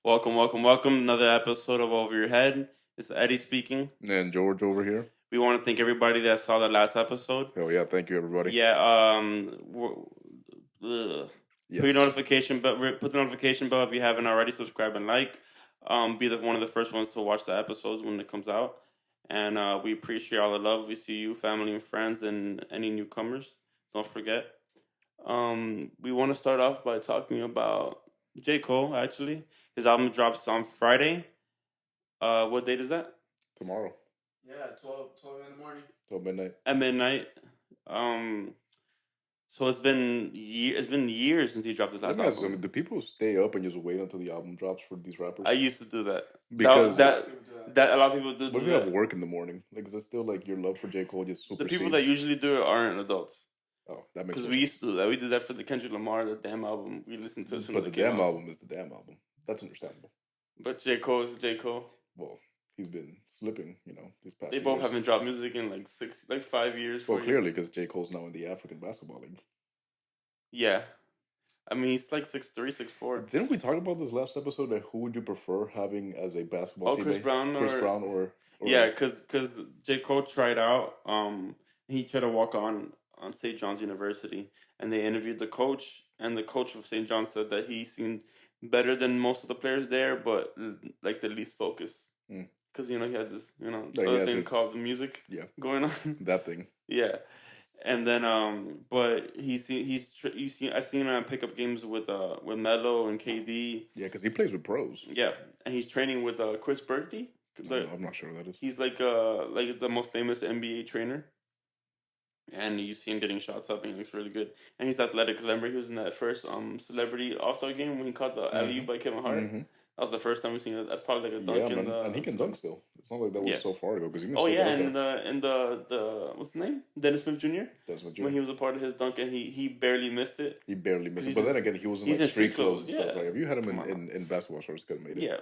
Welcome, welcome, welcome. Another episode of Over Your Head. It's Eddie speaking. And George over here. We want to thank everybody that saw the last episode. Oh yeah, thank you everybody. Yeah, put your notification bell. Put the notification bell if you haven't already. Subscribe and like. Be one of the first ones to watch the episodes when it comes out. And we appreciate all the love. We see you, family and friends, and any newcomers. Don't forget. We want to start off by talking about J. Cole. Actually, his album drops on Friday. What date is that? Tomorrow. Yeah, 12 in the morning. 12 midnight. At midnight. So it's been years since he dropped his last album. I mean, do people stay up and just wait until the album drops for these rappers? I used to do that because that a lot of people do. What if you have work in the morning? Like, is it still like your love for J. Cole just super? The people that usually do it aren't adults. Oh, that makes sense. Because we used to do that. We did that for the Kendrick Lamar, the Damn album. We listened to it. But the Damn album is the Damn album. That's understandable. But J. Cole is J. Cole. Well, he's been slipping, these past. They both haven't dropped music in like 5 years. Well, clearly because J. Cole's now in the African Basketball League. Yeah. I mean, he's like 6'3", 6'4". Didn't we talk about this last episode? That who would you prefer having as a basketball teammate? Chris Brown or yeah, because J. Cole tried out. He tried to walk on St. John's University, and they interviewed the coach, and the coach of St. John's said that he seemed better than most of the players there, but like the least focused. Because he had this other thing called the music. Yeah, going on. That thing. Yeah. And then, but I've seen him pick up games with Melo and KD. Yeah, because he plays with pros. Yeah, and he's training with Chris Berkeley. I'm not sure who that is. He's like the most famous NBA trainer, and you see him getting shots up, and he looks really good. And he's athletic. Cause remember he was in that first Celebrity All-Star game when he caught the alley-oop by Kevin Hart. Mm-hmm. That was the first time we seen it. That's probably like a dunk. Yeah, and he can dunk still. It's not like that was so far ago because he can still in the what's the name? Dennis Smith Jr. When he was a part of his dunk and he barely missed it. He barely missed it. But then again, he was in street clothes and stuff. Like, if you had him in basketball shorts, could have made it. Yeah.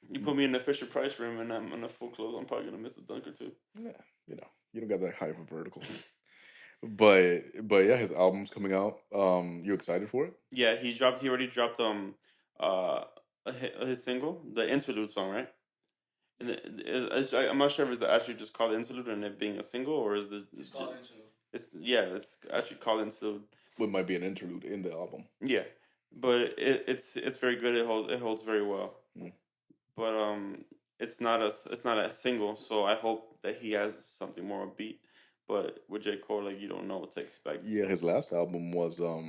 You put me in the Fisher Price room and I'm in a full clothes, I'm probably gonna miss a dunk or two. Yeah, you don't got that high of a vertical. But yeah, his album's coming out. You excited for it? Yeah, he already dropped his single, the interlude song, right? And I'm not sure if it's actually just called interlude and it being a single, or is this? It's called interlude. It's actually called interlude. It might be an interlude in the album. Yeah, but it's very good. It holds very well. But it's not a single, so I hope that he has something more upbeat. But with J. Cole, you don't know what to expect. Yeah, his last album was not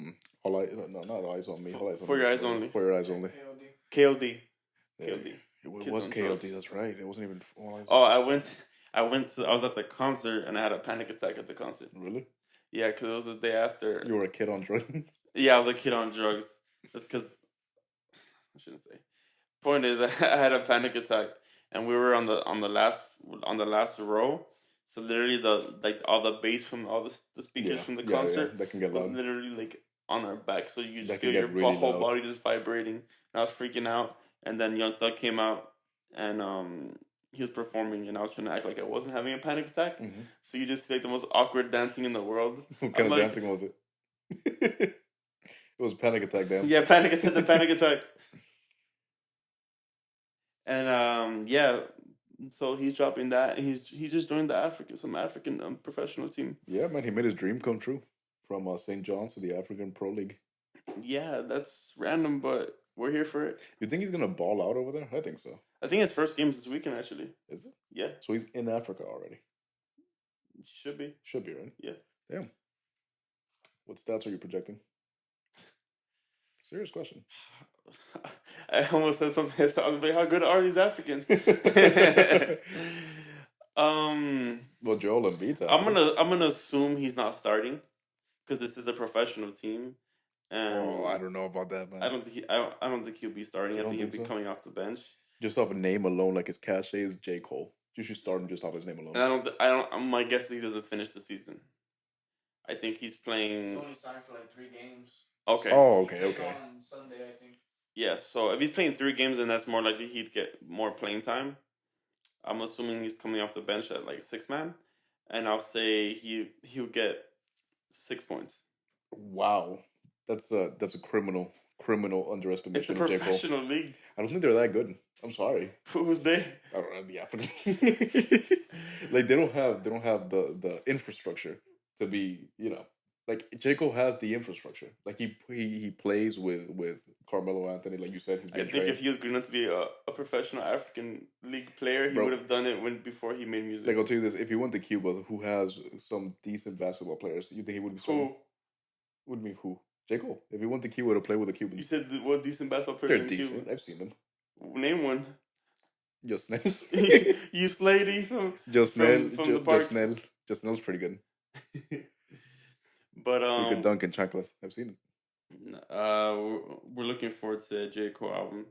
All Eyes on Me. For Your Eyes Only. For Your Eyes Only. KOD. It was KOD. That's right. It wasn't even All Eyes. Oh, I was at the concert and I had a panic attack at the concert. Really? Yeah, because it was the day after. You were a kid on drugs? Yeah, I was a kid on drugs. That's because I shouldn't say. Point is, I had a panic attack, and we were on the last row. So literally, all the bass from all the speakers from the concert that can get loud. Literally on our back, so you just feel your really whole body just vibrating. And I was freaking out, and then Young Thug came out, and he was performing, and I was trying to act like I wasn't having a panic attack. Mm-hmm. So you just see the most awkward dancing in the world. What kind of dancing was it? It was panic attack dance. Yeah, the panic attack. And so he's dropping that. He just joined some African professional team. Yeah, man, he made his dream come true from St. John's to the African Pro League. Yeah, that's random, but we're here for it. You think he's gonna ball out over there? I think so. I think his first game's this weekend, actually. Is it? Yeah. So he's in Africa already. Should be. Should be, right? Yeah. Damn. What stats are you projecting? Serious question. I almost said something. I was like, how good are these Africans? Well, Joel Embiid's out. I'm gonna assume he's not starting because this is a professional team. And I don't know about that, man. I don't think he'll be starting. I think he'll be coming off the bench. Just off a name alone, like his cachet is J. Cole. You should start him just off his name alone. And my guess is he doesn't finish the season. I think he's playing. He's only signed for 3 games. Okay. Oh, okay. On Sunday, I think. Yeah, so if he's playing 3 games, then that's more likely he'd get more playing time. I'm assuming he's coming off the bench at 6-man, and I'll say he'll get 6 points. Wow, that's a criminal criminal It's a underestimation of J. Cole. professional league. I don't think they're that good. I'm sorry. Who's they? I don't know the Africans. Like they don't have the infrastructure to be, like J. Cole has the infrastructure. Like he plays with Carmelo Anthony, like you said, he's I being think trained. if he was good enough to be a professional African league player, he Bro. would have done it before he made music. Like I'll tell you this: if he went to Cuba, who has some decent basketball players, you think he would be starting? Who? Would be who? J. Cole. If he went to Cuba to play with the You Cubans, said what decent basketball player they're in decent. Cuba? I've seen them. Name one. Just Snell. You Slady from Just Snell. from the park. Just Snell. Just Snell's pretty good. But He could dunk in chanclas. I've seen it. we're looking forward to a J. Cole album.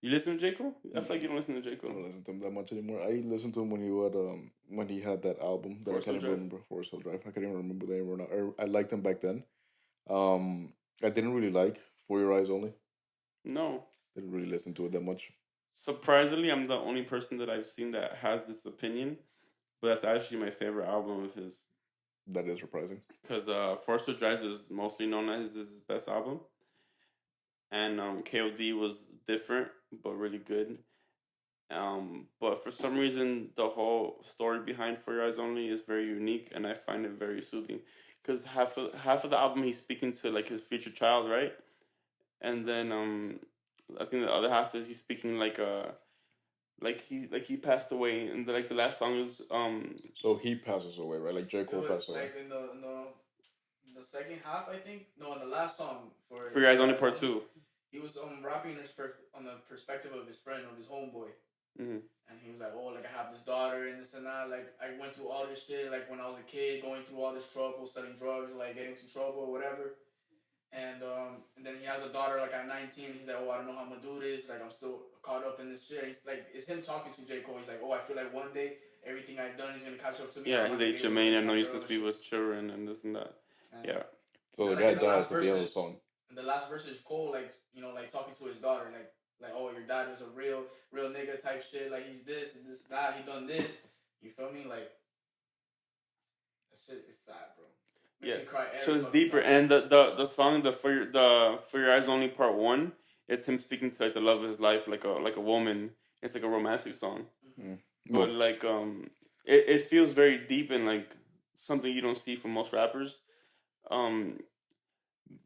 You listen to J. Cole? I feel like you don't listen to J. I don't Cole. listen to him that much anymore. I listened to him when he had that album that Forest I Hill can't even Drive? remember. Forest Hill Drive. I can't even remember the name or not. I liked him back then. I didn't really like For Your Eyes Only. No. Didn't really listen to it that much. Surprisingly, I'm the only person that I've seen that has this opinion, but that's actually my favorite album of his. That is surprising. Because Forest Hill Drive is mostly known as his best album. And KOD was different, but really good. But for some reason, the whole story behind For Your Eyes Only is very unique, and I find it very soothing. Because half of the album he's speaking to like his future child, right? And then I think the other half is he's speaking like he passed away, and the last song is So he passes away, right? Like J. Cole It was, passed away. like in the second half, I think. No, in the last song For Your Eyes Only Part 2. He was rapping on the perspective of his friend, of his homeboy. Mm-hmm. And he was like, oh, like I have this daughter and this and that. Like I went through all this shit, like when I was a kid, going through all this trouble, selling drugs, like getting into trouble or whatever. And then he has a daughter like at 19. He's like, oh, I don't know how I'm gonna do this. Like I'm still caught up in this shit. He's like, it's him talking to J. Cole. He's like, oh, I feel like one day everything I've done is gonna catch up to me. Yeah, I'm he's gonna like be able to Jermaine. I do know you some used to be real with children and this and that. shit. Yeah. So the And, guy like, in the dies last at the end of the verses- song. And the last verse is Cole, like talking to his daughter, like oh, your dad was a real nigga type shit. Like he's this and this that. He done this. You feel me? Like that shit is sad, bro. Makes Yeah. me cry every So it's fucking deeper, time. and the song For Your Eyes Only Part 1, it's him speaking to like the love of his life, like a woman. It's like a romantic song, but Well, like it feels very deep and like something you don't see from most rappers.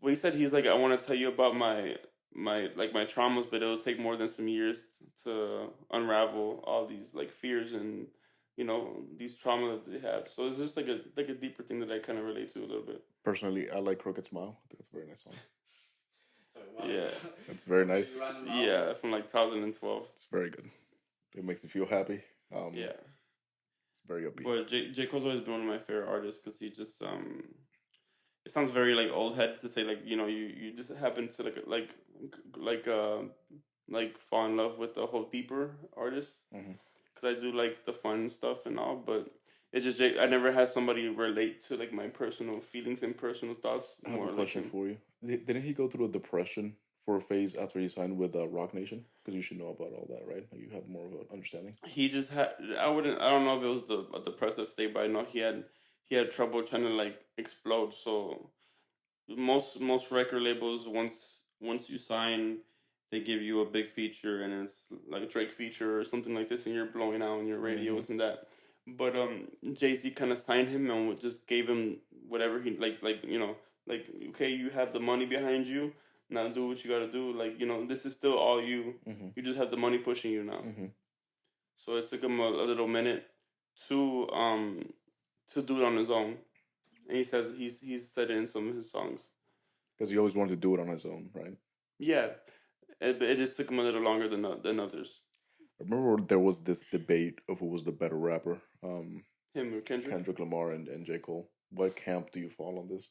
What he said, he's like, I want to tell you about my traumas, but it'll take more than some years to unravel all these like fears and these trauma that they have. So it's just like a deeper thing that I kind of relate to a little bit. personally, I like Crooked Smile. I think it's a very nice song. So, wow. Yeah. It's very nice. Random album. Yeah, from like 2012. It's very good. It makes me feel happy. Yeah, It's very upbeat. but J. Cole's always been one of my favorite artists because he just it sounds very like old head to say like you just happen to like fall in love with the whole deeper artist because I do like the fun stuff and all, but it's just I never had somebody relate to like my personal feelings and personal thoughts I have more a like question him. for you. Didn't he go through a depression for a phase after he signed with Rock Nation? Because you should know about all that, right? You have more of an understanding. He just had I don't know if it was a depressive state, but I know he had trouble trying to like explode. So most record labels once you sign, they give you a big feature and it's like a Drake feature or something like this, and you're blowing out on your radios and that. But Jay-Z kind of signed him and just gave him whatever he like okay, you have the money behind you, now do what you got to do. Like this is still all you. You just have the money pushing you now. So it took him a little minute to do it on his own, and he says he's said it in some of his songs. Because he always wanted to do it on his own, right? Yeah, it just took him a little longer than others. I remember there was this debate of who was the better rapper, Him or Kendrick. Kendrick Lamar and J. Cole. What camp do you fall on this?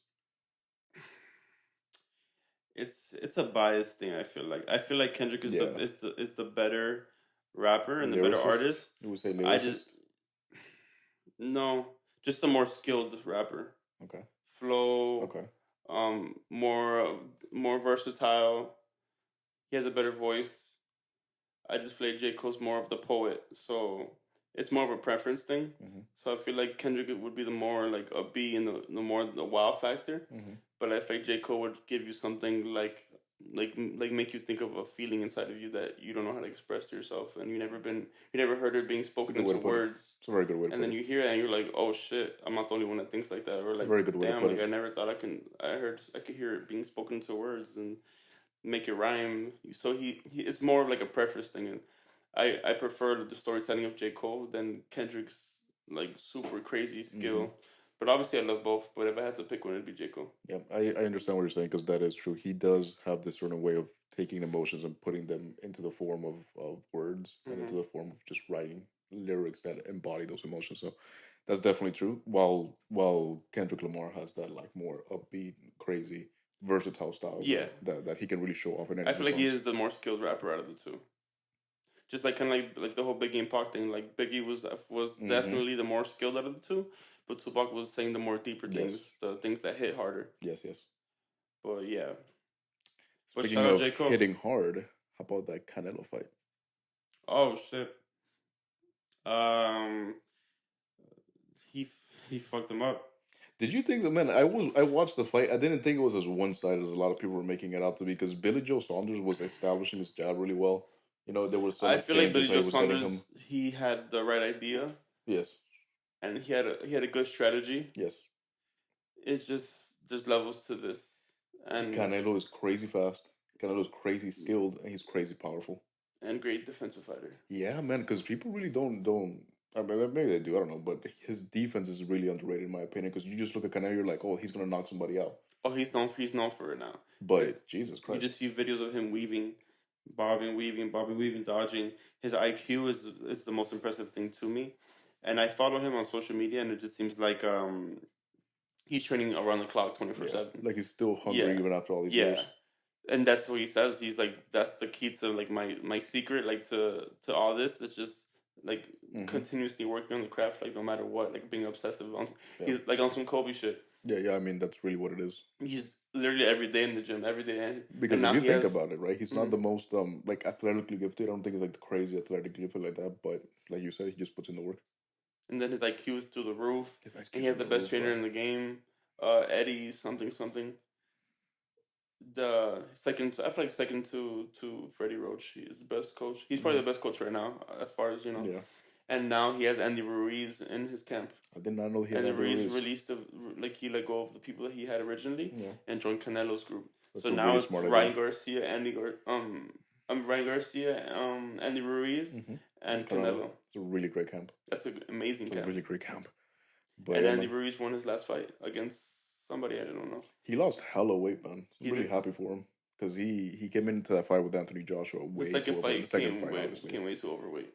It's a biased thing. I feel like Kendrick is the better rapper and the better Lyricist? artist. You would say lyricist? I just no, just a more skilled rapper. Okay. Flow. Okay. More versatile. He has a better voice. I just feel like J. Cole's more of the poet, so it's more of a preference thing. So I feel like Kendrick would be the more like a B and the more the wow factor. But I feel like J. Cole would give you something like like make you think of a feeling inside of you that you don't know how to express to yourself, and you never heard it being It's a spoken good way to into put it. words. It's a very good way to And put then it. you hear it and you're like, oh shit, I'm not the only one that thinks like that. Or It's a like, very good way to damn, put like it. I never thought I could hear it being spoken into words and make it rhyme. So he it's more of like a preface thing. And I prefer the storytelling of J. Cole than Kendrick's like super crazy skill. But obviously I love both. But if I had to pick one, it'd be J. Cole. Yeah, I understand what you're saying because that is true. He does have this certain way of taking emotions and putting them into the form of words and into Mm-hmm. the form of just writing lyrics that embody those emotions. So that's definitely true. While Kendrick Lamar has that like more upbeat, crazy, versatile style Yeah. that he can really show off in any I of feel his like he songs. is the more skilled rapper out of the two. Just like kind of like the whole Biggie and Pac thing. Like Biggie was Mm-hmm. definitely the more skilled out of the two, but Tupac was saying the more deeper Yes. things, the things that hit harder. Yes, yes. But yeah, but Speaking shout out of J Cole. hitting hard, how about that Canelo fight? Oh shit. Um, he fucked him up. Did you think that, man? I watched the fight. I didn't think it was as one sided as a lot of people were making it out to be because Billy Joe Saunders was establishing his jab really well. You know, there were some I feel like Billy exchanges that Joe he was getting him. Saunders he had the right idea Yes, and he had a good strategy. yes. It's just levels to this, and Canelo is crazy fast. Canelo is crazy skilled and he's crazy powerful. great defensive fighter. Yeah, man. Because people really don't. I mean, maybe they do. I don't know. But his defense is really underrated in my opinion. Because you just look at Canelo, you're like, oh, he's gonna knock somebody out. Oh, he's known for it now. It's, But Jesus you Christ, just see videos of him bobbing, weaving, dodging. His IQ is the most impressive thing to me, and I follow him on social media, and it just seems like he's training around the clock 24/7. like he's still hungry Yeah. even after all these Yeah, years. and that's what he says. He's like, that's the key to like my secret, like to all this. It's just like Mhm. continuously working on the craft, like no matter what, like being obsessive on. Yeah. He's like on some Kobe shit. Yeah. I mean, that's really what it is. He's literally every day in the gym, every day. Because and if now you he think has- about it, right, he's not the most like athletically gifted. I don't think he's like the crazy athletically gifted like that. But like you said, he just puts in the work. and then his IQ is through the roof. His IQ And he is has through the the best roof, trainer bro. in the game, Eddie something. The second, I feel like second to Freddie Roach. He's the best coach. He's probably the best coach right now, as far as you know. Yeah, And now he has Andy Ruiz in his camp. I did not know he had And that. Ruiz released he let go of the people that he had originally Yeah, and joined Canelo's group. that's So a now really it's smart Ryan idea. Garcia, Andy Ruiz, Mhm. and Canelo. Canelo. It's a really great camp. That's an amazing It's a camp. really great camp. But And yeah, Andy man, Ruiz won his last fight against somebody I don't know. he lost hella weight, man. He I'm really did. happy for him because he came into that fight with Anthony Joshua The way second too fight, the second came, fight, way, obviously. came way too overweight.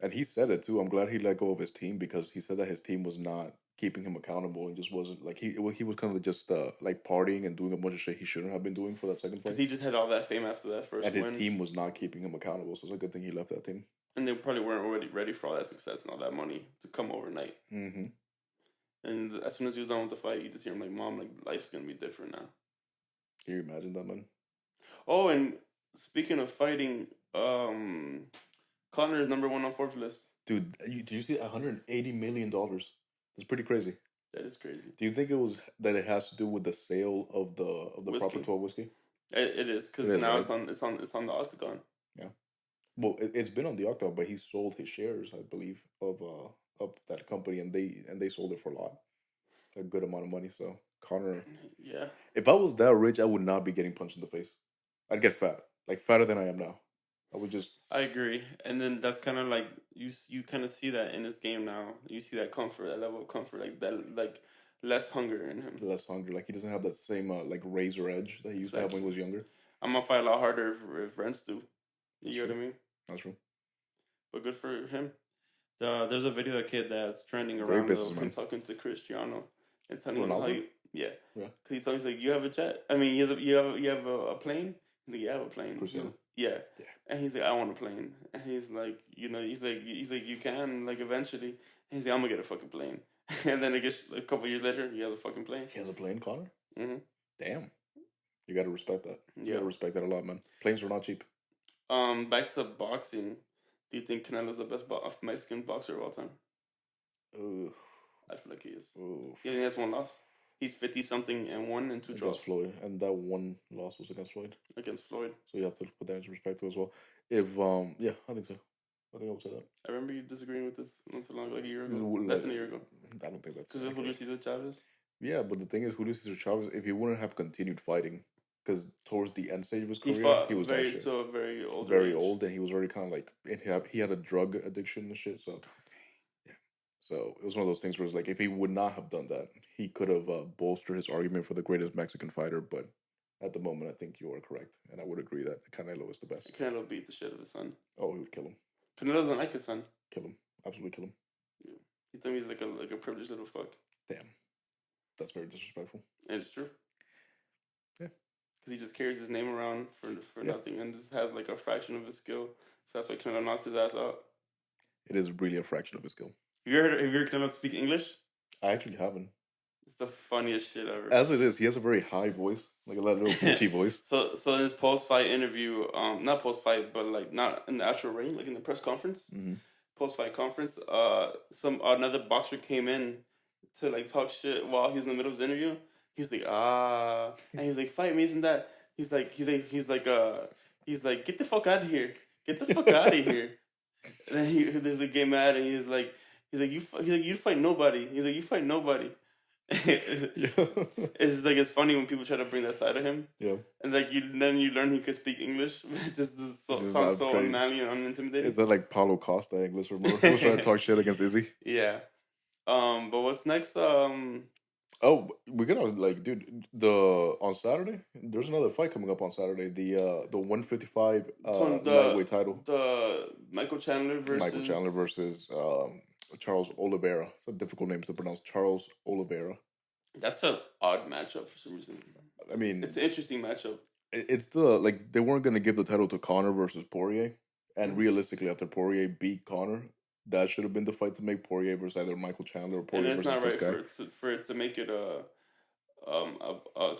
And he said it too. I'm glad he let go of his team because he said that his team was not keeping him accountable and just wasn't like he was kind of just like partying and doing a bunch of shit he shouldn't have been doing for that second Because fight. he just had all that fame after that first And his win. team was not keeping him accountable, so it's a good thing he left that team. And they probably weren't already ready for all that success and all that money to come overnight. Mm-hmm. And as soon as he was done with the fight, you just hear him like, "Mom, like life's gonna be different now." Can you imagine that, man? Oh, and speaking of fighting, Conor is number 1 on Forbes list. Dude, do you see $180 million? That's pretty crazy. That is crazy. Do you think it has to do with the sale of the Whiskey. Proper 12 whiskey? It is because It is, now right? it's on the Octagon. Well, it's been on the Octagon, but he sold his shares, I believe, of that company, and they sold it for a good amount of money. So Connor, Yeah. if I was that rich, I would not be getting punched in the face. I'd get fat, like fatter than I am now. I would just. I agree, and then that's kind of like you kind of see that in his game now. You see that comfort, that level of comfort, like that, like less hunger in him. Less hungry, like he doesn't have that same like razor edge that he used to have when he was younger. I'm gonna fight a lot harder if Rents do. That's You know true. what I mean? That's true. But good for him. There's a video of a kid that's trending Great around of businessman. him talking to Cristiano and telling him how Ronaldo? yeah. Yeah. Cause he tells him, he's like, you have a jet. I mean, you have a plane. He's like, yeah, I have a plane. Cristiano? Yeah. Yeah. And he's like, I want a plane. And he's like, he's like, you can like eventually. And he's like, I'm gonna get a fucking plane. And then it gets a couple years later, he has a fucking plane. He has a plane, Connor. Mm-hmm. Damn. You gotta respect that. You Yeah. gotta respect that a lot, man. Planes are not cheap. Back to boxing. Do you think Canelo's the best Mexican boxer of all time? Ooh. I feel like he is. Ooh. You think that's one loss? He's 50-something and 1 and 2 draws against Floyd, and that one loss was against Floyd. against Floyd. So you have to put that into perspective as well. If yeah, I think so. I think I would say that. I remember you disagreeing with this not too long, like a year ago. L- Less like- than a year ago. I don't think that's Because of Julio accurate. Cesar Chavez. Yeah, but the thing is, Julio Cesar Chavez, if he wouldn't have continued fighting, because towards the end stage of his He career, fought he was dog very shit. to a very old Very age. old, and he was already kind of like he had a drug addiction and shit. So yeah, so it was one of those things where it's like if he would not have done that, he could have bolstered his argument for the greatest Mexican fighter. But at the moment, I think you are correct, and I would agree that Canelo is the best. Canelo beat the shit out of his son. Oh, he would kill him, Canelo doesn't like his son. kill him, absolutely kill him. He told me he's like a privileged little fuck. Damn, that's very disrespectful. And it's true. Yeah. Because he just carries his name around for Yeah. nothing and just has like a fraction of his skill. So that's why Canelo knocked his ass out. It is really a fraction of his skill. Have you heard Canelo speak English? I actually haven't. It's the funniest shit ever. As it is, he has a very high voice, like a little pitchy voice. So in his post-fight interview, not post-fight, but like not in the actual ring, like in the press conference, Mm-hmm. post-fight conference, another boxer came in to like talk shit while he was in the middle of his interview. He's like, and he's like, fight me, isn't that? He's like, get the fuck out of here, get the fuck out of here. And then there's a gay mad, and he's like, you fight nobody. He's like, you fight nobody. It's like it's funny when people try to bring that side of him, Yeah. and like then you learn he could speak English. It just sounds not so great. unmanly and unintimidating. Is that like Paulo Costa English or more? Who was trying to talk shit against Izzy? Yeah. But what's next? Oh, we're gonna like, dude. On Saturday, there's another fight coming up on Saturday. The 155 lightweight title. The Michael Chandler versus Charles Oliveira. It's a difficult name to pronounce. Charles Oliveira. That's an odd matchup for some reason. I mean, It's an interesting matchup. it's the like they weren't gonna give the title to Conor versus Poirier, and realistically, after Poirier beat Conor, that should have been the fight to make Poirier versus either Michael Chandler or And Poirier it's versus not this right guy. for it to make it a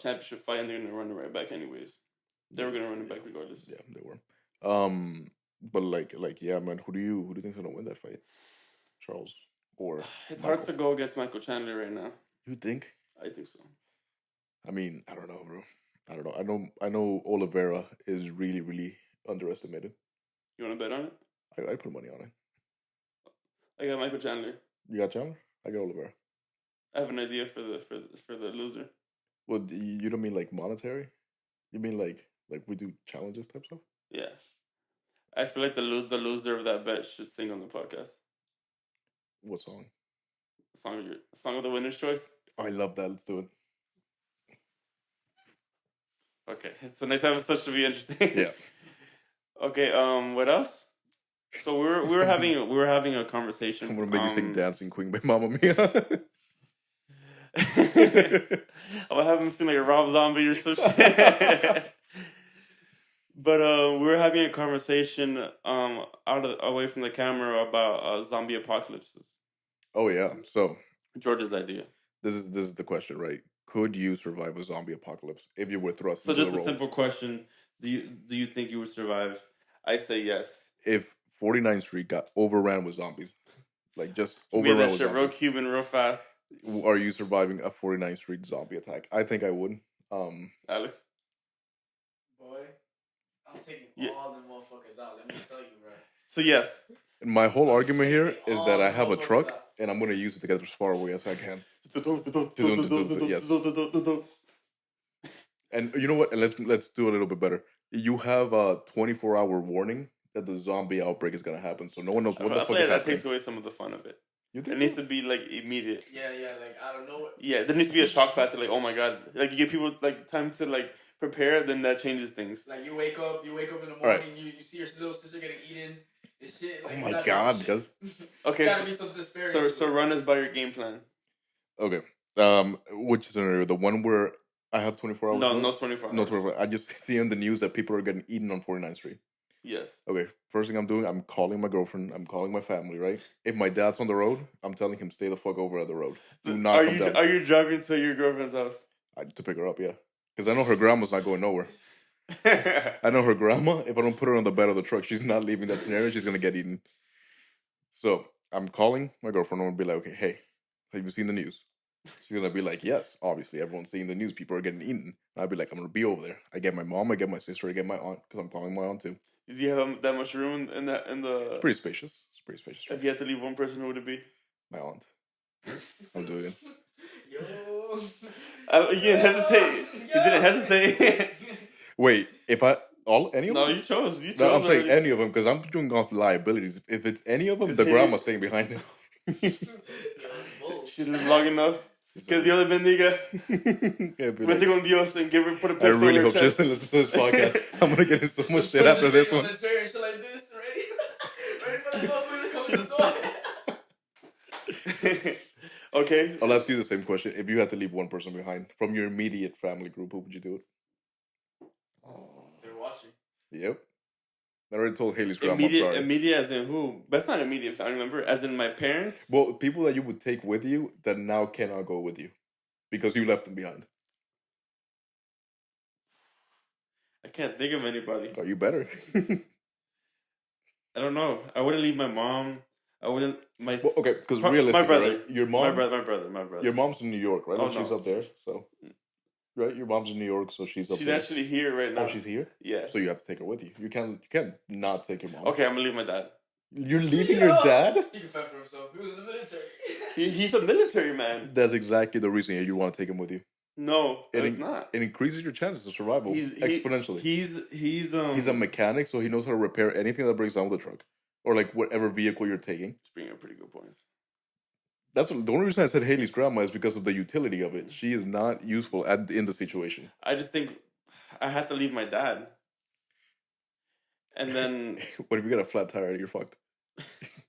championship fight, and they're gonna run it right back anyways. They were gonna run it back regardless. Yeah, they were. But like yeah, man. Who do you think's gonna win that fight? Charles or It's Michael? hard to go against Michael Chandler right now. You think? I think so. I mean, I don't know, bro. I don't know. I know Oliveira is really, really underestimated. You want to bet on it? I put money on it. I got Michael Chandler. You got Chandler? I got Oliveira. I have an idea for the loser. Well, you don't mean like monetary? You mean like we do challenges type stuff? Yeah, I feel like the loser of that bet should sing on the podcast. What song? Song of the winner's choice. Oh, I love that. Let's do it. Okay, so next episode should be interesting. Yeah. Okay. What else? So we were having a conversation. I'm gonna make you sing "Dancing Queen" by Mamma Mia. I'll have him sing like a Rob Zombie or some shit. But we were having a conversation away from the camera about zombie apocalypses. Oh yeah. So George's idea. this is the question, right? Could you survive a zombie apocalypse if you were thrust So into just the a role? simple question: Do you think you would survive? I say yes. If 49th Street got overran with zombies, like just Made overran that with shit real zombies, Cuban, real fast. are you surviving a 49th Street zombie attack? I think I would. Alex. Boy, I'm taking Yeah. all the motherfuckers out. Let me tell you, bro. So yes. My whole argument here is that I have a motherfuckers truck out. and I'm gonna use it to get as far away as I can. Yes. And you know what? And let's do a little bit better. You have a 24-hour warning that the zombie outbreak is gonna happen, so no one knows what the I fuck feel is like that happening. takes away some of the fun of it. You It think needs so? to be like immediate. Yeah, like I don't know. Yeah, there needs to be a shock factor. Like, oh my god, like you give people like time to like prepare. Then that changes things. Like you wake up in the morning, Right. you see your little sister getting eaten. This shit. Like, Oh my that's god, some shit. guys. Okay, Gotta be some disparity. so run us by your game plan. Okay. Which scenario? The one where I have 24 hours? No 24 hours. No 24 hours. I just see on the news that people are getting eaten on 49th Street. Yes. Okay, first thing I'm doing, I'm calling my girlfriend. I'm calling my family, right? If my dad's on the road, I'm telling him stay the fuck over at the road. Do not Are come you down. are you driving to your girlfriend's house? To pick her up, yeah. Because I know her grandma's not going nowhere. I know her grandma, if I don't put her on the bed of the truck, she's not leaving that scenario. She's going to get eaten. So I'm calling my girlfriend. I'm going to be like, okay, hey, have you seen the news? She's gonna be like, yes, obviously everyone's seeing the news. People are getting eaten. I'd be like, I'm gonna be over there. I get my mom, I get my sister, I get my aunt because I'm calling my aunt too. Does he have that much room in that in the? Pretty spacious. It's pretty spacious. If you had to leave one person, who would it be? My aunt. I'm doing it. Yo. You didn't hesitate. You didn't hesitate. Wait, if any of No, them? you chose. You chose. No, I'm saying already. any of them because I'm doing off liabilities. If it's any of them, Is the he- grandma's staying behind. Both. She's lived long enough. Que Dios le bendiga. Yeah, be Vete like, con Dios and give her put a I pistol really in her hope she chest. doesn't listen to this podcast. I'm gonna get in so much shit after this one. On the chair and shit like this, ready? Ready for the motherfucker to come She to the just- door. Okay. I'll ask you the same question. If you had to leave one person behind from your immediate family group, who would you do it? They're watching. Yep. I already told Haley's grandma. I'm sorry. Immediate as in who? That's not immediate family member. As in my parents. Well, people that you would take with you that now cannot go with you because you left them behind. I can't think of anybody. Oh, you better. I don't know. I wouldn't leave my mom. I wouldn't. My Well, okay, because My realistically, brother. right, your mom, my brother. your mom's in New York, right? Oh, Like, she's no. up there, so right. Your mom's in New York, so she's up She's there. actually here right now. Oh, she's here. Yeah. So you have to take her with you. You can't not take your mom. Okay, I'm gonna leave my dad. You're leaving your dad? He can fend for himself. He was in the military. He's a military man. That's exactly the reason you want to take him with you. No, It it's in- not. It increases your chances of survival exponentially. He's a mechanic, so he knows how to repair anything that breaks down with the truck or like whatever vehicle you're taking. He's bringing up pretty good points. That's the only reason I said Haley's grandma is because of the utility of it. She is not useful in the situation. I just think I have to leave my dad. And then What if you get a flat tire? You're fucked.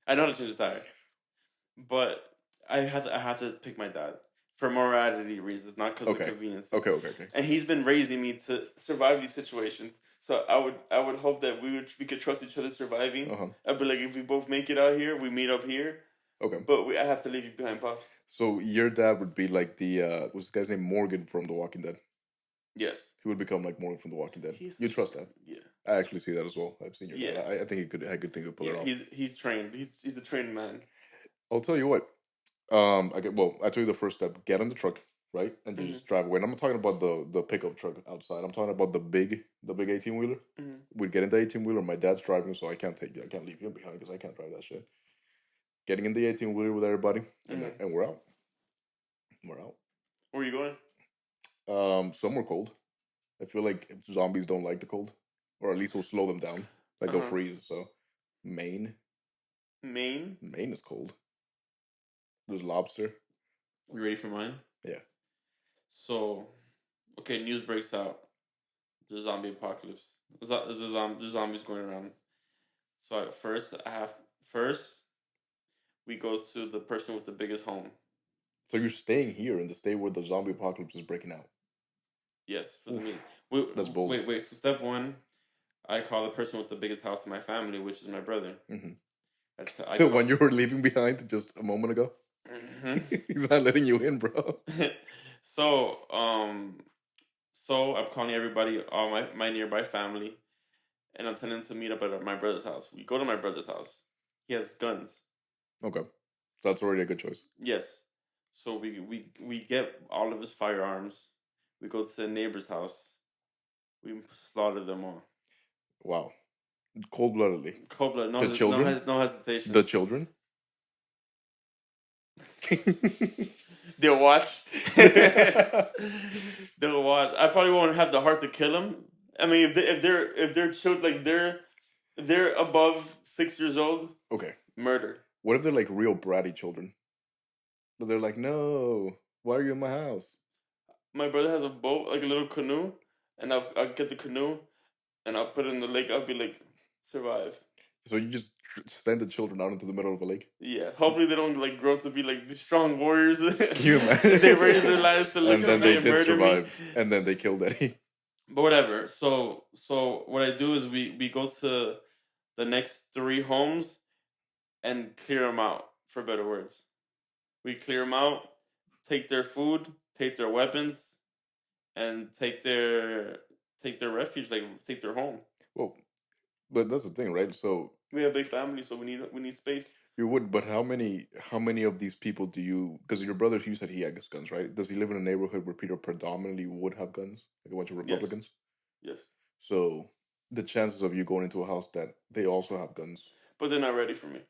I know how to change the tire, but I have to pick my dad for morality reasons, not because Okay. of convenience. Okay. And he's been raising me to survive these situations. So I would hope that we could trust each other surviving. Uh-huh. I'd be like, if we both make it out here, we meet up here. Okay. But I have to leave you behind, pops. So your dad would be like the what's this guy's name? Morgan from The Walking Dead. Yes. He would become like Morgan from The Walking Dead. He's- You trust that? Yeah. I actually see that as well. I've seen your Yeah. dad. I think I could think he could pull it Yeah. off. He's trained. He's a trained man. I'll tell you what. I told you the first step. Get in the truck, right, and you just drive away. And I'm not talking about the pickup truck outside. I'm talking about the big 18-wheeler. Mhm. We'd get in the 18-wheeler. My dad's driving, so I can't leave him behind because I can't drive that shit. Getting in the 18-wheeler with everybody, and we're out. We're out. Where are you going? Somewhere cold. I feel like zombies don't like the cold, or at least will slow them down. Like they'll Uh-huh. freeze. So, Maine is cold. There's lobster. You ready for mine? Yeah. So, okay, news breaks out. There's zombie apocalypse. There's zombies going around. So first we go to the person with the biggest home. So you're staying here in the state where the zombie apocalypse is breaking out. Yes, for the Oof. meeting. That's bold. Wait. So step one, I call the person with the biggest house in my family, which is my brother. Mhm. That's The one you were leaving behind just a moment ago. Mhm. He's not letting you in, bro. So I'm calling everybody, all my nearby family, and I'm telling them to meet up at my brother's house. We go to my brother's house. He has guns. Okay, that's already a good choice. Yes. So we get all of his firearms. We go to the neighbor's house. We slaughter them all. Wow, cold-bloodedly. Cold blood. The children? No hesitation. The children. They'll watch. They'll watch. I probably won't have the heart to kill them. I mean, if they're children, like if they're above 6 years old, Okay, murder. what if they're like real bratty children? But they're like, no, why are you in my house? My brother has a boat, like a little canoe, and I'll get the canoe, and I'll put it in the lake. I'll be like, survive. So you just send the children out into the middle of a lake. Yeah. Hopefully they don't like grow up to be like the strong warriors. Can you imagine? They raise their lives to live And then they and did murder survive, me. and then they killed Eddie. But whatever. So what I do is we go to the next 3 homes and clear them out, for better words. We clear them out, take their food, take their weapons, and take their refuge, like take their home. Well, but that's the thing, right? So We have a big family, so we need space. You would, but how many of these people do you? Because your brother, you said he has guns, right? Does he live in a neighborhood where people predominantly would have guns, like a bunch of Yes, Republicans? yes. So the chances of you going into a house that they also have guns, But they're not ready for me.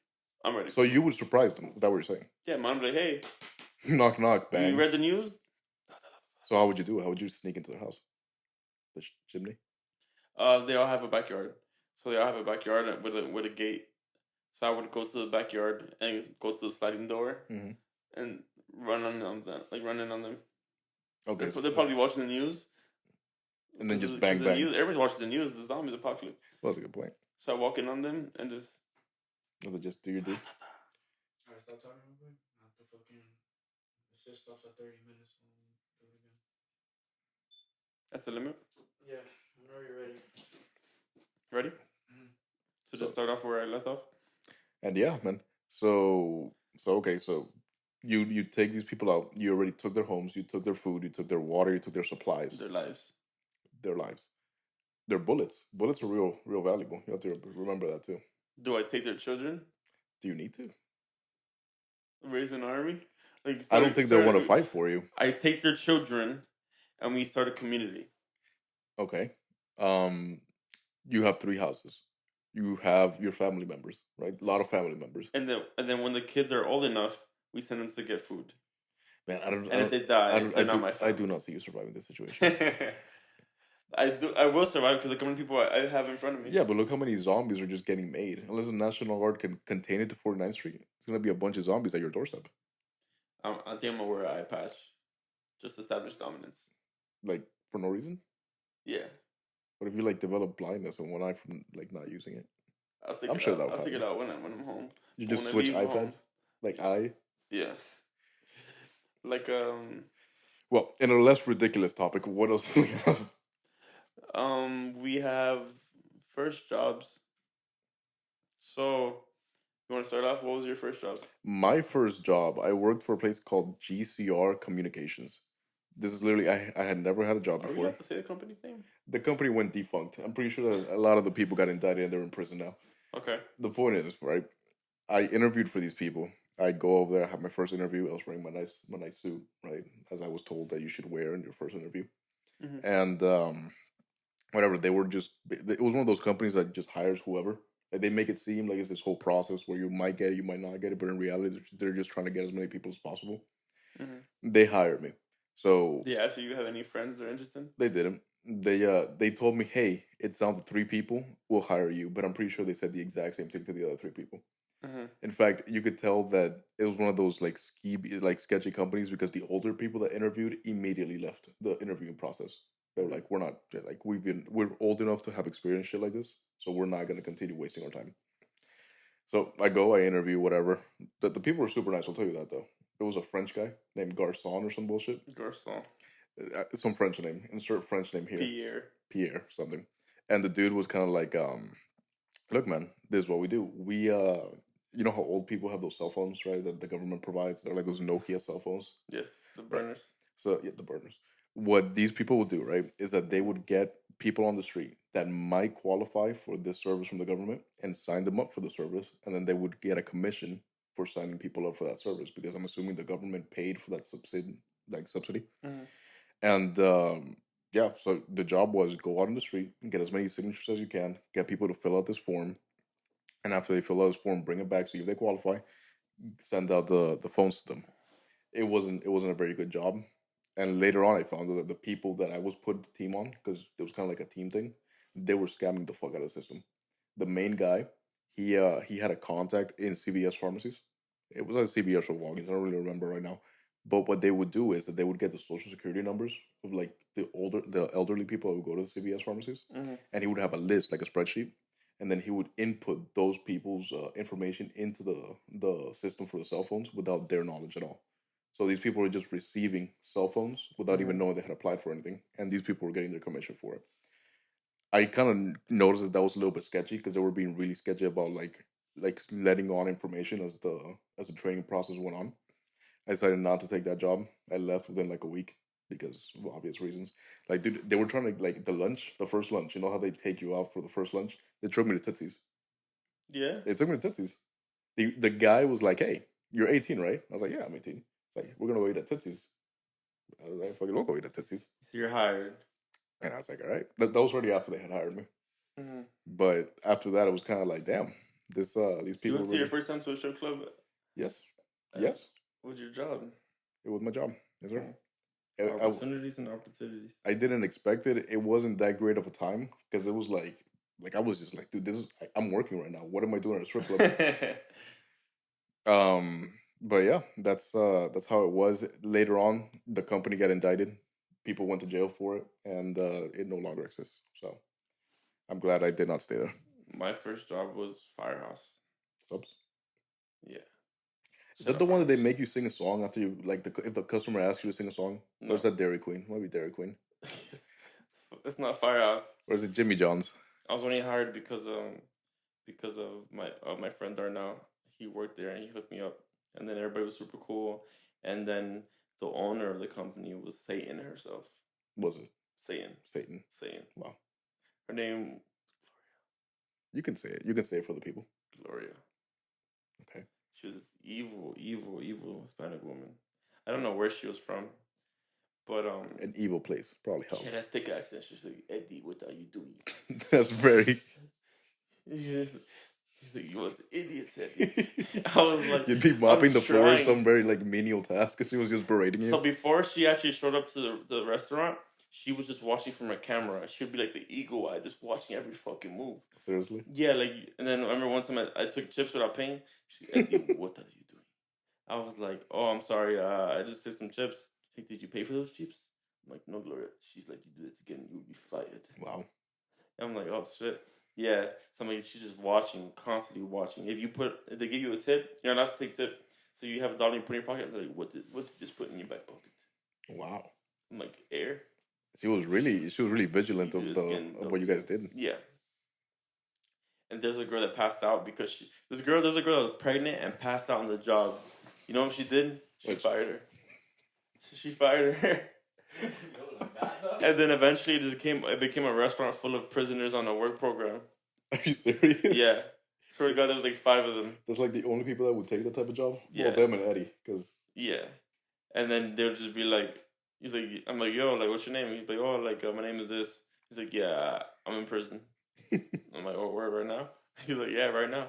I'm ready so for you them. would surprise them. Is that what you're saying? Yeah, man. Like, hey, Knock knock, you bang. read the news? So how would you do it? How would you sneak into their house? The chimney. They all have a backyard, so they all have a backyard with a gate. So I would go to the backyard and go to the sliding door Mm-hmm. and run on them, like running on them. Okay, They're probably watching the news and then because just bang the bang. news. Everybody's watching the news. The zombies apocalypse. Well, that's a good point. So I walk in on them and just. Well, then just do your do. Alright, stop talking real quick. Not the fucking. The shit stops at 30 minutes. So do it again. That's the limit. Yeah, whenever you're ready. Ready? Mhm. So just start off where I left off. And yeah, man. So okay, so you take these people out. You already took their homes. You took their food. You took their water. You took their supplies. Their lives. Their lives. Their bullets. Bullets are real valuable. You have to remember that too. Do I take their children? Do you need to? Raise an army? Like I don't think they'll want to fight for you. I take their children, and we start a community. Okay. You have 3 houses. You have your family members, right? A lot of family members. And then when the kids are old enough, we send them to get food. Man, I don't. And if they die, they're not my I family. do not see you surviving this situation. I will survive because look how many people I have in front of me. Yeah, but look how many zombies are just getting made. Unless the National Guard can contain it to 49th Street, it's gonna be a bunch of zombies at your doorstep. I think I'm gonna wear an eye patch. Just establish dominance. Like for no reason. Yeah. What if you like develop blindness in one eye from like not using it? I'm sure out. that'll I'll take it happen. out when I'm home. You But just when I switch leave home- iPads, like eye. Yeah. Like Well, in a less ridiculous topic, what else do we have? we have first jobs. So you want to start off? What was your first job? My first job, I worked for a place called GCR Communications. This is literally I had never had a job Are we before. allowed to say the company's name? The company went defunct. I'm pretty sure that a lot of the people got indicted and they're in prison now. Okay. The point is, right? I interviewed for these people. I go over there. I have my first interview. I was wearing my nice suit, right, as I was told that you should wear in your first interview. Mhm. And whatever, they were just. It was one of those companies that just hires whoever. Like they make it seem like it's this whole process where you might get it, you might not get it, but in reality, they're just trying to get as many people as possible. Mhm. They hired me, so Yeah. So you have any friends that are interested? they didn't. They told me, hey, it's down to 3 people. We'll hire you, but I'm pretty sure they said the exact same thing to the other 3 people. Mm-hmm. In fact, you could tell that it was one of those like sketchy companies because the older people that interviewed immediately left the interviewing process. They were like, we're old enough to have experienced shit like this, so we're not gonna continue wasting our time. So I interview, whatever. The people were super nice. I'll tell you that though. It was a French guy named Garcon or some bullshit. Garcon. Some French name. Insert French name here. Pierre. Something. And the dude was kind of like, look, man, this is what we do. You know how old people have those cell phones, right? That the government provides. They're like those Nokia cell phones. Yes, the burners. So yeah, the burners. What these people would do, right, is that they would get people on the street that might qualify for this service from the government and sign them up for the service, and then they would get a commission for signing people up for that service because I'm assuming the government paid for that subsidy. Mhm. And yeah, so the job was go out on the street and get as many signatures as you can, get people to fill out this form, and after they fill out this form, bring it back, see if they qualify, send out the phones to them. It wasn't a very good job. And later on, I found out that the people that I was putting the team on, because it was kind of like a team thing, they were scamming the fuck out of the system. The main guy, he had a contact in CVS pharmacies. It was like CVS or Walgreens. I don't really remember right now. But what they would do is that they would get the social security numbers of like the elderly people who would go to the CVS pharmacies, Mm-hmm. and he would have a list like a spreadsheet, and then he would input those people's information into the system for the cell phones without their knowledge at all. So these people were just receiving cell phones without even knowing they had applied for anything, and these people were getting their commission for it. I kind of noticed that was a little bit sketchy because they were being really sketchy about like letting on information as the training process went on. I decided not to take that job. I left within like a week because of obvious reasons. Like, dude, they were trying to like the first lunch. You know how they take you out for the first lunch? They took me to Tootsie's. Yeah. They took me to Tootsie's. The guy was like, "Hey, you're 18, right?" I was like, "Yeah, I'm 18." It's like, "We're gonna go eat at Tootsie's." I was like, "Fucking, we'll go eat at Tootsie's." So you're hired. And I was like, "All right." That was already after they had hired me. Mm-hmm. But after that, it was kind of like, "Damn, these So you people went to really." your first time to a strip club? Yes, Uh, yes, What's your job? it was my job. Yes, sir. Opportunities and opportunities. I didn't expect it. It wasn't that great of a time because it was like I was just like, dude, I'm working right now. What am I doing at a strip club? But yeah, that's how it was. Later on, the company got indicted. People went to jail for it, and it no longer exists. So I'm glad I did not stay there. My first job was Firehouse. Subs. Yeah. Is Shout that out the one that they Firehouse. make you sing a song after you like if the customer asks you to sing a song? No. Or is that Dairy Queen? Might be Dairy Queen. It's not Firehouse. Or is it Jimmy John's? I was only hired because of my friend Darnell. He worked there and he hooked me up, and then everybody was super cool. And then the owner of the company was Satan herself. Was it Satan. Satan? Satan. Wow. Her name You can say it. You can say it for the people. Gloria. Okay. She was this evil, evil, evil Hispanic woman. I don't know where she was from, but An evil place probably she had helps. a thick accent. She's like, Eddie, what are you doing? That's very. He's like, you was idiots, Eddie. I was like, You'd be mopping I'm the floor, trying. some very like menial task, because she was just berating you. So before she actually showed up to the restaurant, she was just watching from her camera. She would be like the eagle eye, just watching every fucking move. Seriously? Yeah, like, and then I remember one time I took chips without paying. She, Eddie, what are you doing? I was like, oh, I'm sorry. I just did some chips. She's like, did you pay for those chips? I'm like, no, Gloria. She's like, you do that again, you'll be fired. Wow. I'm like, oh shit. Yeah, somebody she's just watching, constantly watching. If they give you a tip, you're not allowed to take tip. So you have a dollar you put in your pocket. They're like, what did you just put in your back pocket? Wow. I'm like, air. She was really vigilant You of do it the again, of what you guys did. Yeah. And there's a girl that passed out because there's a girl that was pregnant and passed out on the job. You know what she did? She What? fired her. She fired her. And then eventually it became a restaurant full of prisoners on a work program. Are you serious? Yeah. Swear to God, there was like 5 of them. That's like the only people that would take that type of job. Yeah. Well, them and Eddie, because Yeah. And then they'll just be like, he's like, I'm like, yo, like, what's your name? He's like, oh, like, my name is this. He's like, yeah, I'm in prison. I'm like, oh, where right now? He's like, yeah, right now.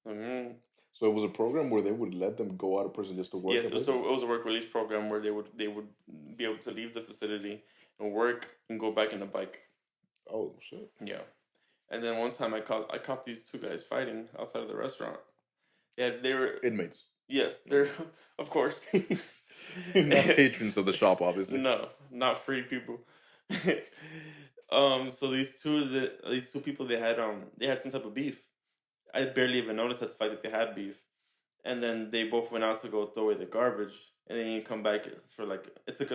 I'm like, So it was a program where they would let them go out of prison just to work. Yeah, at so places? it was a work release program where they would be able to leave the facility and work and go back in the bike. Oh shit! Yeah, and then one time I caught these 2 guys fighting outside of the restaurant. Yeah, they were Inmates, yes, they're of course not patrons of the shop, obviously. no, not free people. So these two people they had some type of beef. I barely even noticed at the fact that they had beef. And then they both went out to go throw away the garbage, and then you come back for like it took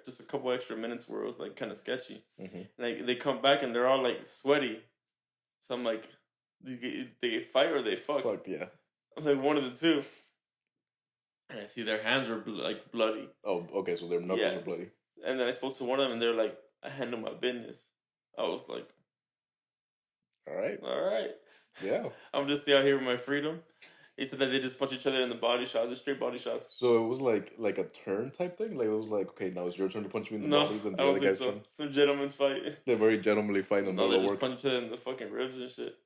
just a couple extra minutes where it was like kind of sketchy. Mm-hmm. Like they come back and they're all like sweaty, so I'm like, they fight or they fuck. Fucked, yeah. I'm like one of the two, and I see their hands were like bloody. Oh, okay. So their knuckles Yeah. are bloody. And then I spoke to one of them, and they're like, "I handle my business." I was like, All right. "All right, Yeah. I'm just out here with my freedom." He said that they just punch each other in the body shots, the straight body shots. So it was like a turn type thing. Like it was like, okay, now it's your turn to punch me in the No, body. Then I the don't other think guy's so. turn. Some gentlemen's fight. They're very gentlemanly fighting in the No, they middle of just work. punch each other in the fucking ribs and shit.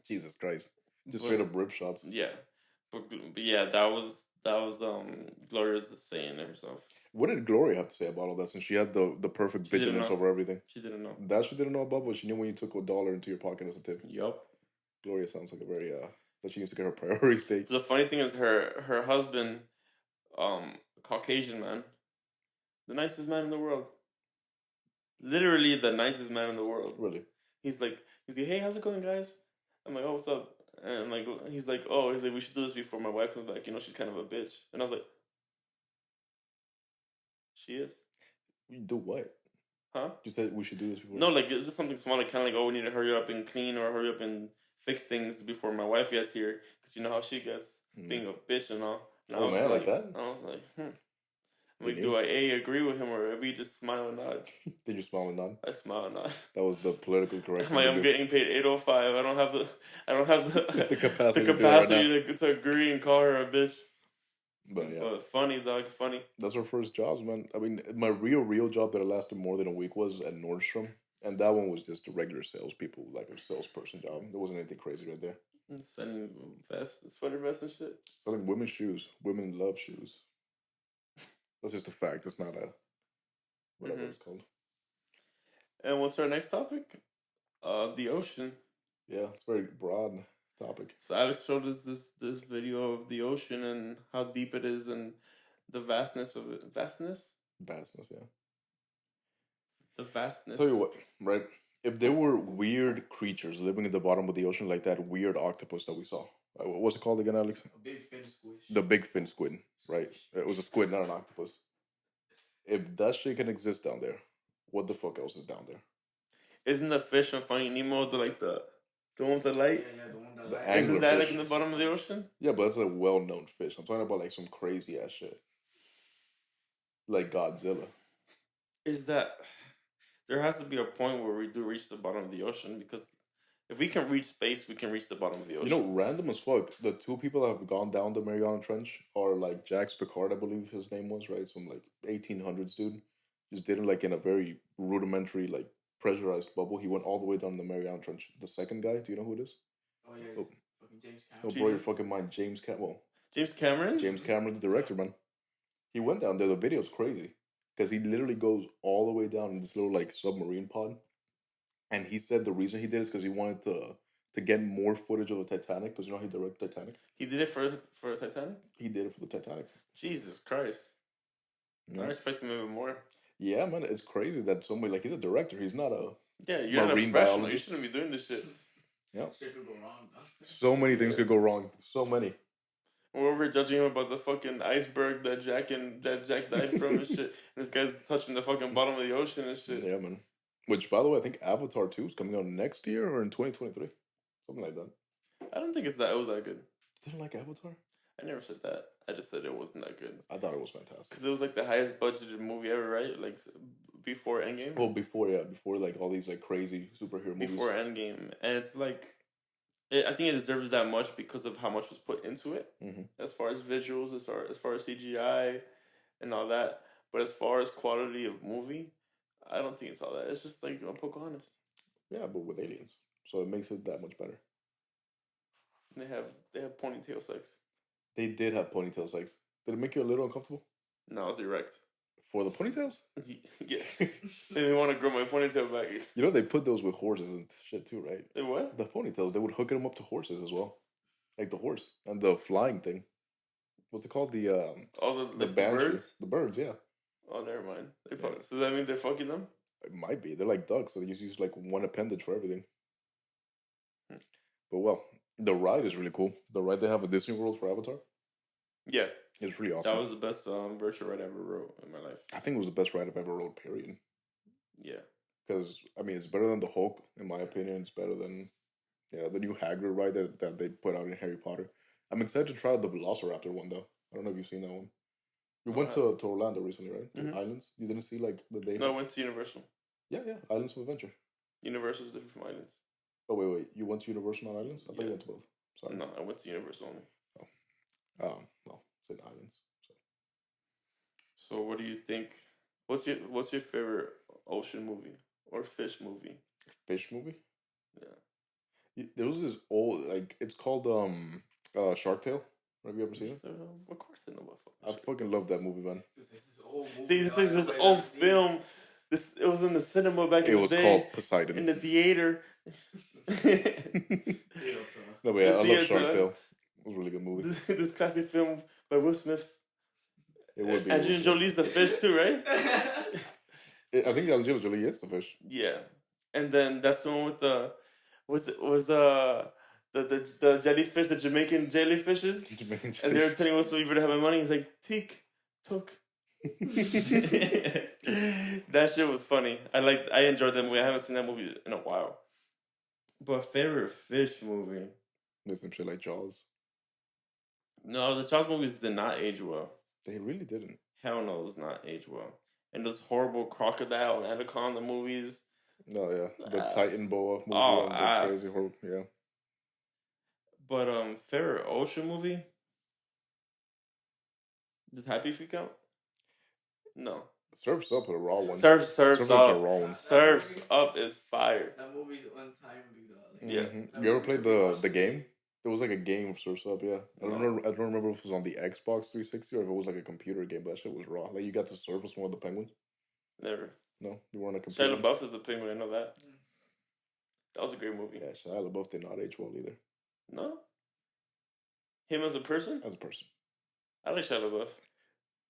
Jesus Christ! Just But- straight up rib shots. Yeah, but yeah, that was Gloria's saying herself. What did Gloria have to say about all that? Since she had the perfect She didn't vigilance know. over everything. She didn't know. That she didn't know about, but she knew when you took $1 into your pocket as a tip. Yup. Gloria sounds like a very that she needs to get her priorities straight. The funny thing is her husband, Caucasian man, the nicest man in the world. Literally the nicest man in the world. Really? He's like, hey, how's it going, guys? I'm like, oh, what's up? And I'm like, he's like, we should do this before my wife comes back. You know, she's kind of a bitch. And I was like, she is. You do what? Huh? You said we should do this before. No, like it's just something small, like kind of like, oh, we need to hurry up and clean or hurry up and fix things before my wife gets here, because you know how she gets, being a bitch and all. And Oh, man, like that? I was like, I'm Like, do I agree with him or we just smile and nod? Did you smile and nod? I smile and nod. That was the politically correct I'm thing like, to I'm do. getting paid $805. I don't have the The capacity the to do that right now. capacity to agree and call her a bitch. But yeah, But funny, dog, funny. that's our first jobs, man. I mean, my real job that lasted more than a week was at Nordstrom, and that one was just a regular salespeople, like a salesperson job. There wasn't anything crazy right there. Sending vests, sweater vests and shit. Selling women's shoes. Women love shoes. That's just a fact. It's not a whatever it's called. And what's our next topic? The ocean. Yeah, it's a very broad topic. So Alex showed us this video of the ocean and how deep it is and the vastness of it. Vastness? Vastness, yeah. The vastness. Tell you what, right? If there were weird creatures living at the bottom of the ocean, like that weird octopus that we saw, what's it called again, Alex? A big fin squish. The big fin squid, right? It was a squid, not an octopus. If that shit can exist down there, what the fuck else is down there? Isn't the fish on Finding Nemo the one with the light? Yeah, the one that The lies. angler Isn't that fish. like in the bottom of the ocean? Yeah, but that's a well-known fish. I'm talking about like some crazy ass shit, like Godzilla. Is that there has to be a point where we do reach the bottom of the ocean because if we can reach space, we can reach the bottom of the ocean. You know, random as fuck. The two people that have gone down the Mariana Trench are like Jacques Picard, I believe his name was, right? Some like 1800s dude. Just did it like in a very rudimentary, like pressurized bubble. He went all the way down the Mariana Trench. The second guy, do you know who it is? Oh yeah, Oh. fucking James Oh, Cameron. blow your Jesus. fucking mind. James Cameron. James Cameron? James Cameron, the director, man. He went down there. The video's crazy because he literally goes all the way down in this little like submarine pod. And he said the reason he did is because he wanted to get more footage of the Titanic. Because you know he directed Titanic. He did it for Titanic? He did it for the Titanic. Jesus Christ. I respect him even more. Yeah, man, it's crazy that somebody like he's a director. He's not a Yeah, you're not a Marine professional. biologist. You shouldn't be doing this shit. Shit could go wrong. Though. so many things could go wrong. So many. We're over judging him about the fucking iceberg that Jack died from and shit. And this guy's touching the fucking bottom of the ocean and shit. Yeah, man. Which, by the way, I think Avatar 2 is coming out next year or in 2023. Something like that. I don't think it was that good. Didn't like Avatar? I never said that. I just said it wasn't that good. I thought it was fantastic. Because it was like the highest budgeted movie ever, right? Like before Endgame? Well, before like all these like crazy superhero movies. Before Endgame. And it's like, I think it deserves that much because of how much was put into it. Mhm. As far as visuals, as far as CGI and all that. But as far as quality of movie, I don't think it's all that. It's just like Pocahontas. Yeah, but with aliens. So it makes it that much better. They have ponytail sex. They did have ponytail sex. Did it make you a little uncomfortable? No, it's erect. For the ponytails? Yeah. They want to grow my ponytail back. You know, they put those with horses and shit too, right? They what? The ponytails, they would hook them up to horses as well. Like the horse. And the flying thing. What's it called? The All the banshee. birds? The birds, yeah. Oh, never mind. So that means they're fucking them? It might be. They're like ducks, so they just use like one appendage for everything. Hmm. But well, the ride is really cool. The ride they have at Disney World for Avatar Yeah. is really awesome. That was the best virtual ride I ever rode in my life. I think it was the best ride I've ever rode, period. Yeah. Because, I mean, it's better than the Hulk, in my opinion. It's better than the new Hagrid ride that they put out in Harry Potter. I'm excited to try the Velociraptor one, though. I don't know if you've seen that one. We went to Orlando recently, right? To Mhm. Islands. You didn't see, like, the day? No, I went to Universal. Yeah. Islands of Adventure. Universal is different from Islands. Oh, wait. You went to Universal, not Islands? I thought Yeah. you went to both. Sorry. No, I went to Universal only. Well, it's in Islands. So. So what do you think? What's your favorite ocean movie or fish movie? Fish movie? Yeah. There was this old, like, it's called Shark Tale. Have you ever seen it? So, of course I know about I fucking fucking love that movie, man. This is old movie. See, this is this I've old never seen. film. It was in the cinema back It in the was day. called Poseidon. In the theater. No, but yeah, I love theater. Shark Tale. It was a really good movie. this classic film by Will Smith. It would be. Angelina Will Smith. Jolie's the fish too, right? I think Angelina Jolie is the fish. Yeah, and then that's the one with the the jellyfish, the Jamaican jellyfishes, and they were telling Will Smith, "You better have my money." He's like, "Teak, took." That shit was funny. I enjoyed that movie. I haven't seen that movie in a while. But favorite fish movie? There's some shit like Jaws. No, the Jaws movies did not age well. They really didn't. Hell no, it's not age well. And those horrible crocodile and anaconda movies. No, yeah, the Ass. Titan Boa movie Oh, and the ass. crazy horror. Yeah, But favorite ocean movie? Does Happy Feet count? No. Surf's Up a raw one. Surf's Up's a Up. raw one. Surf's Up is fire. That movie's untimely though. Like, Yeah. that You ever movie's played a the watch. game? There was like a game of Surf's Up. Yeah, I don't No. know. I don't remember if it was on the Xbox 360 or if it was like a computer game. But that shit was raw. Like you got to surf with one of the penguins. Never. No, you weren't a computer. Shia LaBeouf is the penguin. I know that. That was a great movie. Yeah, Shia LaBeouf did not age well either No? Him as a person? as a person. I like Shia LaBeouf.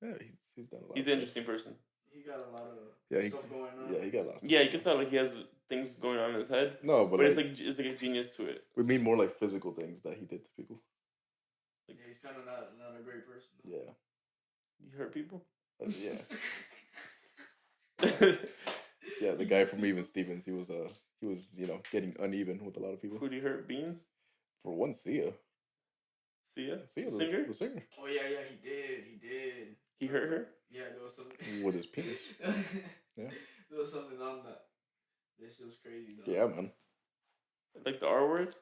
Yeah, he's done a lot. He's of an stuff. interesting person. He got a lot of Yeah, stuff going on. Yeah, he got a lot. Of stuff. Yeah, you can tell like he has things going on in his head. No, But but it's like, like a genius to it. we mean more like physical things that he did to people. Yeah, he's kind of not a great person. Yeah, You hurt people? yeah, yeah. The guy from Even Stevens, he was getting uneven with a lot of people. Who do you hurt? Beans? For one, Sia, Sia? Sia, Singer? the singer, Oh yeah, he did. He hurt her? Yeah, there was something with his penis. Yeah. There was something on that. This shit was crazy though. Yeah, man. Like the R word?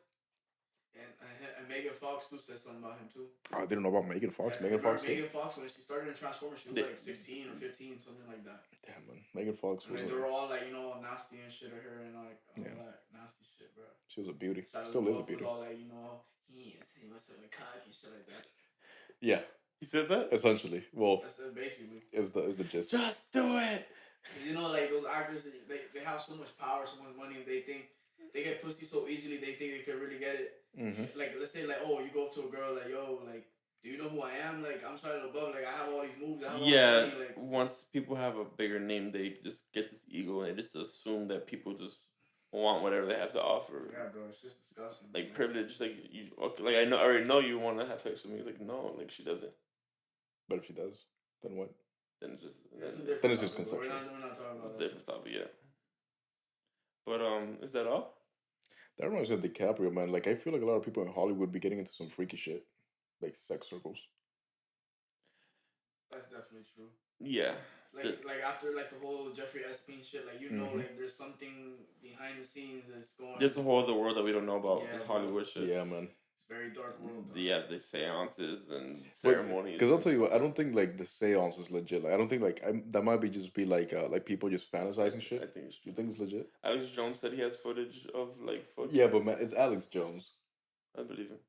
And Megan Fox too said something about him too. I didn't know about Megan Fox. Yeah, Megan Fox. Megan Fox when she started in Transformers, she was They- like 16 or 15, something like that. Damn, man. Megan Fox And was like, a, they were all like, nasty and shit of her and like all Yeah. that nasty shit, bro. she was a beauty. Shia Still is a LaBeouf beauty. was all like, he must have a cock and shit like that. Yeah, He said that? essentially. Well, That's it basically. is the gist. Just do it! 'Cause like those actors, they have so much power, so much money, they think they get pussy so easily, they think they could really get it. Mm-hmm. Like, let's say, like, oh, you go up to a girl, like, yo, like, do you know who I am? Like, I'm Shia LaBeouf, like, I have all these moves, I have Yeah, all this money, like, once people have a bigger name, they just get this ego and they just assume that people just want whatever they have to offer. yeah, bro, it's just disgusting. Like man. privilege, like you, okay, like I already know you want to have sex with me. It's like no, like she doesn't. But if she does, then what? Then it's just That's a then different Then it's just topic, bro. conceptual. We're not talking about it's a that. different topic, yeah. But is that all? That reminds me of DiCaprio, man. Like, I feel like a lot of people in Hollywood be getting into some freaky shit, like sex circles. That's definitely true. Yeah, Like after like the whole Jeffrey Epstein shit, like Mhm. like there's something behind the scenes that's going. there's a whole other world that we don't know about Yeah, this bro. Hollywood shit. Yeah, man. It's very dark world. Though. Yeah, the seances and ceremonies. Because I'll tell you what, I don't think like the seance is legit. Like, I don't think like that might be just be like people just fantasizing I shit. think it's You true. think it's legit? Alex Jones said he has footage of like footage. Yeah, but man, it's Alex Jones. I believe him.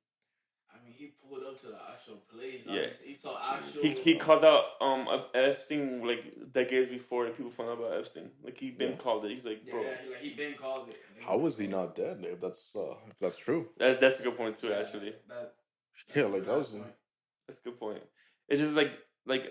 I mean, he pulled up to the actual place. Yeah. He saw actual. He called out Epstein like decades before that people found out about Epstein. Like he been Yeah. called it. He's like, Yeah, bro, he been called it. How was he not dead? If that's true. that's a good point too. Yeah, Actually, Yeah, like that was. that's a good point. It's just like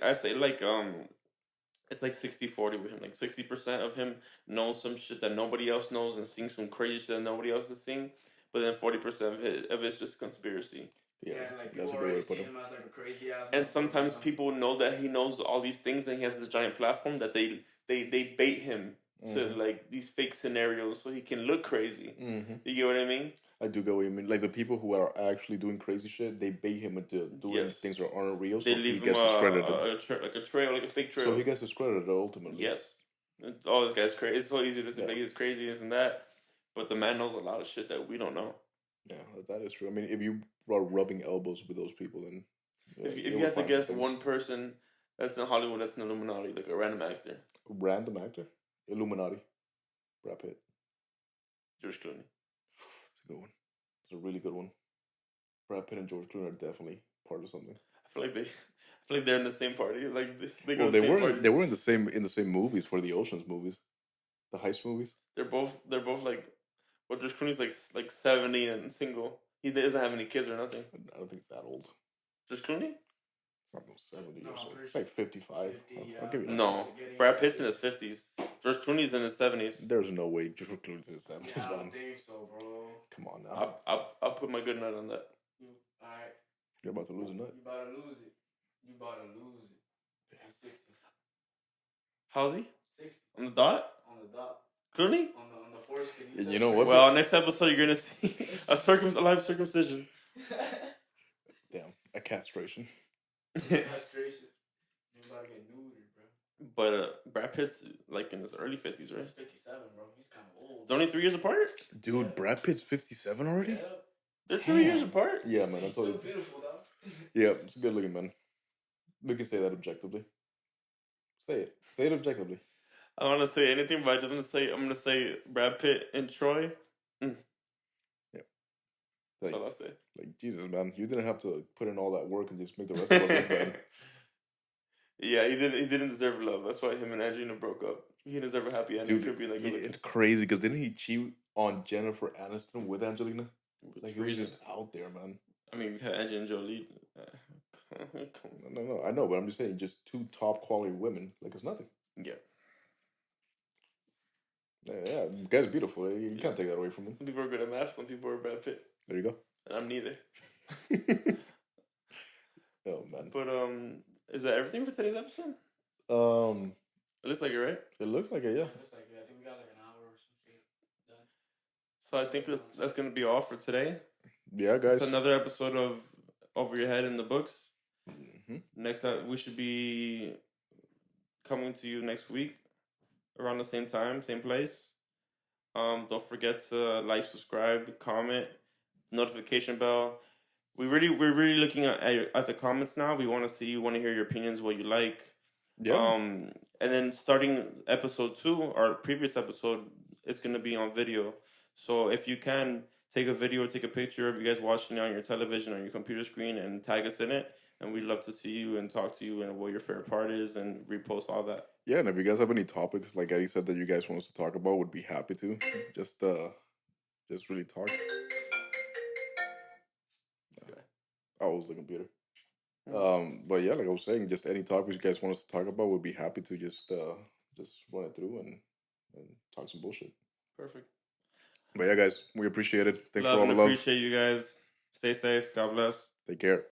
I say it's like 60-40 with him. Like 60% of him knows some shit that nobody else knows and seeing some crazy shit that nobody else is seeing. But then 40% of it's just conspiracy. Yeah, like that's a people good way already to put see it. him as like a crazy ass. And motherfucker, sometimes you know? people know that he knows all these things and he has this giant platform that they bait him to Mhm. like these fake scenarios so he can look crazy. Mm-hmm. You get what I mean? I do get what you mean. Like the people who are actually doing crazy shit, they bait him into doing Yes. things that aren't real, so They he leave him gets discredited. like a trail, like a fake trail. So he gets discredited ultimately. Yes. Oh, this guy's crazy. It's so easy to say Yeah. like he's crazy, this and that. But the man knows a lot of shit that we don't know. Yeah, that is true. I mean, if you are rubbing elbows with those people, then If you had to guess one person that's in Hollywood that's an Illuminati, like a random actor, random actor, Illuminati, Brad Pitt, George Clooney. it's a good one. It's a really good one. Brad Pitt and George Clooney are definitely part of something. I feel like they're in the same party. Like they go Well, to the they same were party. they were in the same movies for the Ocean's movies, the heist movies. They're both like, well, George Clooney's like 70 and single. He doesn't have any kids or nothing. I don't think it's that old. George Clooney? It's not no 70 No, or so. I'm pretty It's like 55. 50, I'll give you that. No, Brad Pitt's in his 50s. George Clooney's in his 70s. There's no way George Clooney's in his 70s, Yeah, I man. don't think so, bro. Come on now. I'll put my good nut on that. Alright. You're about to lose a nut. You about to lose it. You about to lose it. He's 60. How's he? 60. On the dot? On the dot. Clooney? On the foreskin. And you know what? Well, next episode you're gonna see a live circumcision. Damn, a castration. Castration. about to get neutered, bro. But Brad Pitt's like in his early 50s, He's right? 57, bro. He's kind of old. It's only 3 years apart. Dude, Yeah. Brad Pitt's 57 already? Yeah. They're 3 years Damn. apart. Yeah, man. I He's told still you. beautiful, though. Yeah, it's a good looking man. We can say that objectively. Say it. Say it objectively. I don't want to say anything, but I'm gonna say Brad Pitt and Troy. Like, That's all I'll say. like, Jesus, man. You didn't have to put in all that work and just make the rest of us look bad. Yeah, he didn't deserve love. That's why him and Angelina broke up. He deserve a happy ending. Dude, Should be like it's crazy because didn't he cheat on Jennifer Aniston with Angelina? Like, he was reason. just out there, man. I mean, we've had Angelina Jolie. No, I know, but I'm just saying, just two top quality women, like it's nothing. Yeah. Yeah, the guy's beautiful. You can't take that away from him. Some people are good at math. Some people are Brad Pitt. There you go. And I'm neither. Oh man. But is that everything for today's episode? It looks like it, right? It looks like it, yeah. It looks like, I think we got like an hour or some shit done. So I think that's gonna be all for today. Yeah, guys. It's another episode of Over Your Head in the Books. Mm-hmm. Next time we should be coming to you next week around the same time, same place. Don't forget to like, subscribe, comment, notification bell. We're really looking at the comments now. We want to hear your opinions, what you like. Yeah. And then starting episode 2, our previous episode, it's gonna be on video. So if you can take a video, take a picture of you guys watching it on your television, on your computer screen, and tag us in it. And we'd love to see you and talk to you and what your favorite part is and repost all that. Yeah, and if you guys have any topics, like Eddie said, that you guys want us to talk about, would be happy to. Just really talk. Oh, it was the computer. But yeah, like I was saying, just any topics you guys want us to talk about, we'd be happy to just run it through and talk some bullshit. Perfect. But yeah, guys, we appreciate it. Thanks for all Love the and love. appreciate you guys. Stay safe. God bless. Take care.